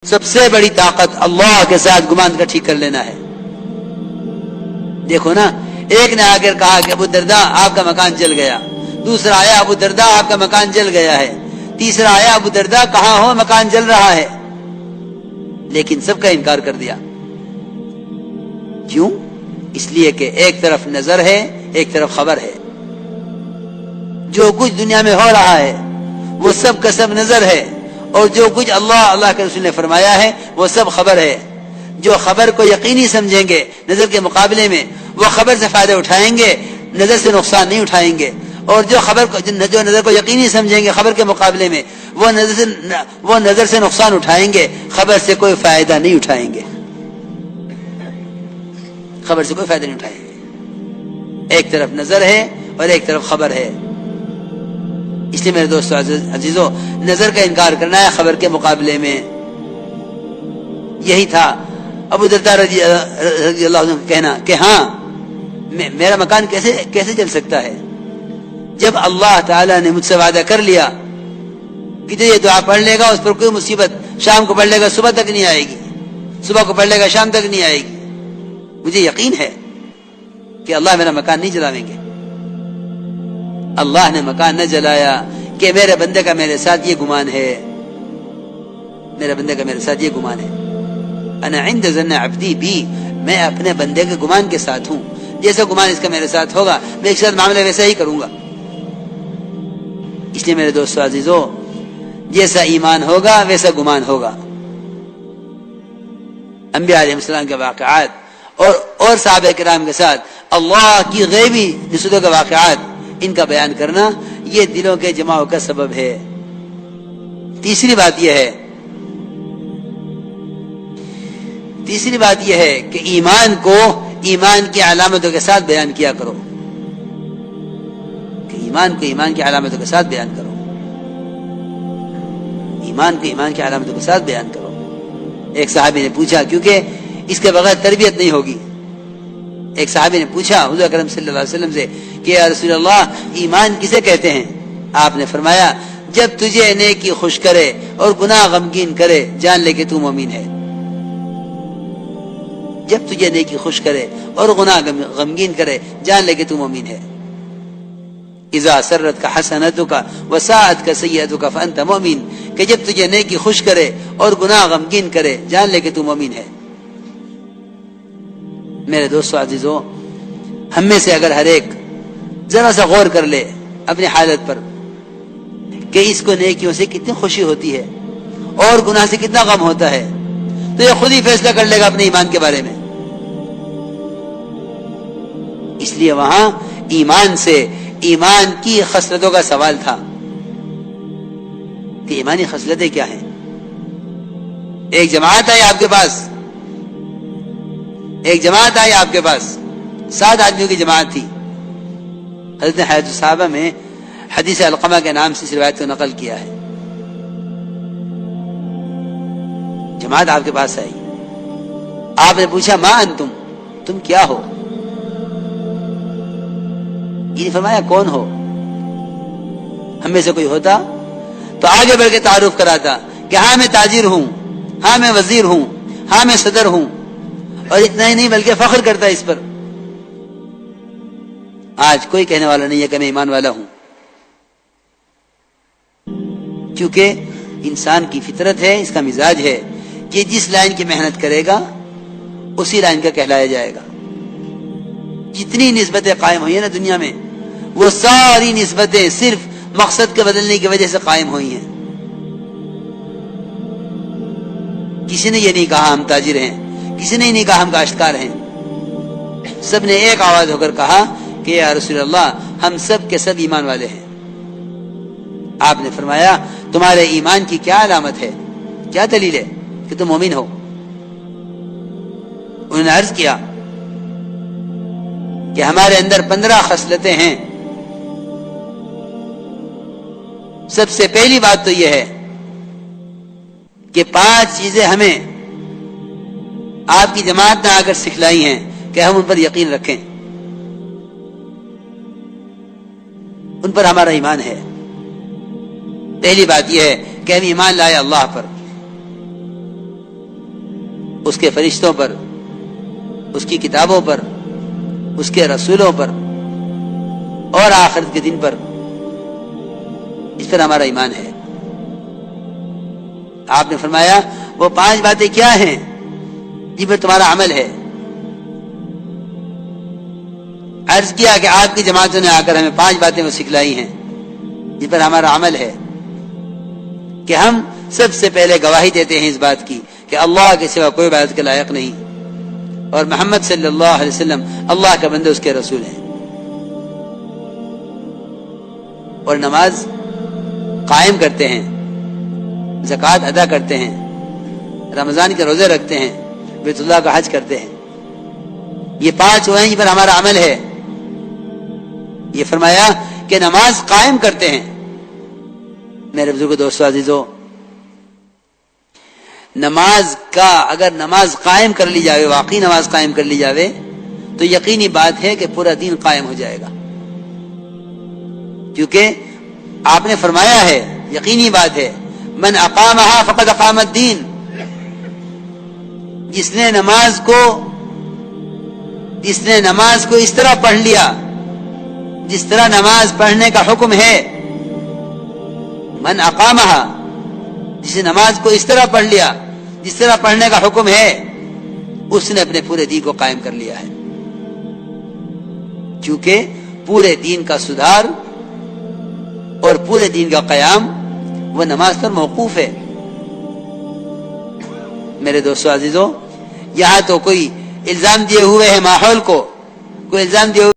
سب سے بڑی طاقت اللہ کے ساتھ گمان کا ٹھیک کر لینا ہے. دیکھو نا، ایک نے آ کر کہا کہ ابو درداء آپ کا مکان جل گیا، دوسرا آیا ابو درداء آپ کا مکان جل گیا ہے، تیسرا آیا ابو درداء کہاں ہو مکان جل رہا ہے، لیکن سب کا انکار کر دیا. کیوں؟ اس لیے کہ ایک طرف نظر ہے، ایک طرف خبر ہے. جو کچھ دنیا میں ہو رہا ہے وہ سب کا سب نظر ہے، اور جو کچھ اللہ کے رسول نے فرمایا ہے وہ سب خبر ہے. جو خبر کو یقینی سمجھیں گے نظر کے مقابلے میں، وہ خبر سے فائدہ اٹھائیں گے، نظر سے نقصان نہیں اٹھائیں گے. اور جو نظر کو یقینی سمجھیں گے خبر کے مقابلے میں، وہ نظر سے نقصان اٹھائیں گے، خبر سے کوئی فائدہ نہیں اٹھائیں گے. خبر سے کوئی فائدہ نہیں اٹھائیں گے. ایک طرف نظر ہے اور ایک طرف خبر ہے. اس لیے میرے دوستو عزیزو، نظر کا انکار کرنا ہے خبر کے مقابلے میں. یہی تھا ابو درداء رضی اللہ عنہ کا کہنا کہ ہاں میرا مکان کیسے چل سکتا ہے جب اللہ تعالیٰ نے مجھ سے وعدہ کر لیا کہ جو یہ دعا پڑھ لے گا اس پر کوئی مصیبت شام کو پڑھ لے گا صبح تک نہیں آئے گی، صبح کو پڑھ لے گا شام تک نہیں آئے گی. مجھے یقین ہے کہ اللہ میرا مکان نہیں جلاویں گے. اللہ نے مکان نہ جلایا کہ میرے بندے کا میرے ساتھ یہ گمان ہے، میرے بندے کا میرے ساتھ یہ گمان ہے. انا عند ظن عبدی بی، میں اپنے بندے کے گمان کے ساتھ ہوں. جیسا گمان اس کا میرے ساتھ ہوگا میں اس کے ساتھ معاملہ ویسا ہی کروں گا. اس لیے میرے دوستو عزیزو، جیسا ایمان ہوگا ویسا گمان ہوگا. انبیاء علیہ السلام کے واقعات اور صحابہ کرام کے ساتھ اللہ کی غیبی نسبتوں کے واقعات، ان کا بیان کرنا یہ دلوں کے جماع کا سبب ہے. تیسری بات یہ ہے کہ ایمان کو ایمان کی علامتوں کے ساتھ بیان کیا کرو، کہ ایمان کو ایمان کی علامتوں کے ساتھ بیان کرو. ایمان کو ایمان کی علامتوں کے ساتھ بیان کرو. ایک صحابی نے پوچھا، کیونکہ اس کے بغیر تربیت نہیں ہوگی، ایک صحابی نے پوچھا حضور اکرم صلی اللہ علیہ وسلم سے کہ یا رسول اللہ ایمان کسے کہتے ہیں؟ آپ نے فرمایا جب تجھے نیکی خوش کرے اور گناہ غمگین کرے جان لے کہ تو مومن ہے. جب تجھے نیکی خوش کرے اور گناہ غمگین کرے جان لے کہ تو مومن ہے. اذا سرت کا حسنتک وساءت کا سیئتک فانت مؤمن، کہ جب تجھے نیکی خوش کرے اور گناہ غمگین کرے جان لے کہ تو مومن ہے. میرے دوستو عزیزو، ہم میں سے اگر ہر ایک ذرا سا غور کر لے اپنی حالت پر کہ اس کو نیکیوں سے کتنی خوشی ہوتی ہے اور گناہ سے کتنا غم ہوتا ہے، تو یہ خود ہی فیصلہ کر لے گا اپنے ایمان کے بارے میں. اس لیے وہاں ایمان کی خصلتوں کا سوال تھا کہ ایمانی خصلتیں کیا ہیں. ایک جماعت آئی آپ کے پاس 7 آدمیوں کی جماعت تھی. حضرت نے حیات الصحابہ میں حدیث علقمہ کے نام سے اس روایت کو نقل کیا ہے. جماعت آپ کے پاس آئی، آپ نے پوچھا ما انتم، تم کیا ہو؟ یہ فرمایا کون ہو؟ ہم میں سے کوئی ہوتا تو آگے بڑھ کے تعارف کراتا کہ ہاں میں تاجر ہوں، ہاں میں وزیر ہوں، ہاں میں صدر ہوں، اور اتنا ہی نہیں بلکہ فخر کرتا اس پر. آج کوئی کہنے والا نہیں ہے کہ میں ایمان والا ہوں، کیونکہ انسان کی فطرت ہے، اس کا مزاج ہے کہ جس لائن کی محنت کرے گا اسی لائن کا کہلایا جائے گا. جتنی نسبتیں قائم ہوئی ہیں نا دنیا میں، وہ ساری نسبتیں صرف مقصد کے بدلنے کی وجہ سے قائم ہوئی ہیں. کسی نے یہ نہیں کہا ہم تاجر ہیں، کسی نے نہیں کہا ہم کاشتکار ہیں. سب نے ایک آواز ہو کر کہا کہ یا رسول اللہ ہم سب کے سب ایمان والے ہیں. آپ نے فرمایا تمہارے ایمان کی کیا علامت ہے، کیا دلیل ہے کہ تم مومن ہو؟ انہوں نے عرض کیا کہ ہمارے اندر 15 خصلتیں ہیں. سب سے پہلی بات تو یہ ہے کہ 5 چیزیں ہمیں آپ کی جماعت نے آ کر سکھلائی ہیں کہ ہم ان پر یقین رکھیں، ان پر ہمارا ایمان ہے. پہلی بات یہ ہے کہ ہم ایمان لائے اللہ پر. اس کے فرشتوں پر، اس کی کتابوں پر، اس کے رسولوں پر اور آخرت کے دن پر، اس پر ہمارا ایمان ہے۔ آپ نے فرمایا وہ 5 باتیں کیا ہیں جن پر تمہارا عمل ہے؟ عرض کیا کہ آپ کی جماعتوں نے آ کر ہمیں 5 باتیں وہ سکھلائی ہیں جن پر ہمارا عمل ہے، کہ ہم سب سے پہلے گواہی دیتے ہیں اس بات کی کہ اللہ کے سوا کوئی عبادت کے لائق نہیں، اور محمد صلی اللہ علیہ وسلم اللہ کا بندہ، اس کے رسول ہیں، اور نماز قائم کرتے ہیں، زکوٰۃ ادا کرتے ہیں، رمضان کے روزے رکھتے ہیں، بیت اللہ کا حج کرتے ہیں۔ یہ 5 وہ ہیں جن پر ہمارا عمل ہے۔ یہ فرمایا کہ نماز قائم کرتے ہیں۔ میرے بزرگ دوستو عزیزو، نماز کا اگر نماز قائم کر لی جاوے، واقعی نماز قائم کر لی جاوے، تو یقینی بات ہے کہ پورا دین قائم ہو جائے گا، کیونکہ آپ نے فرمایا ہے، یقینی بات ہے، من اقامها فقد اقام الدین، جس نے نماز کو اس طرح پڑھ لیا جس طرح نماز پڑھنے کا حکم ہے، من اقامها، جس نے نماز کو اس طرح پڑھ لیا جس طرح پڑھنے کا حکم ہے، اس نے اپنے پورے دین کو قائم کر لیا ہے، کیونکہ پورے دین کا سدھار اور پورے دین کا قیام وہ نماز پر موقوف ہے۔ میرے دوستو عزیزو، یہاں تو کوئی الزام دیے ہوئے ہے ماحول کو، کوئی الزام دیے ہوئے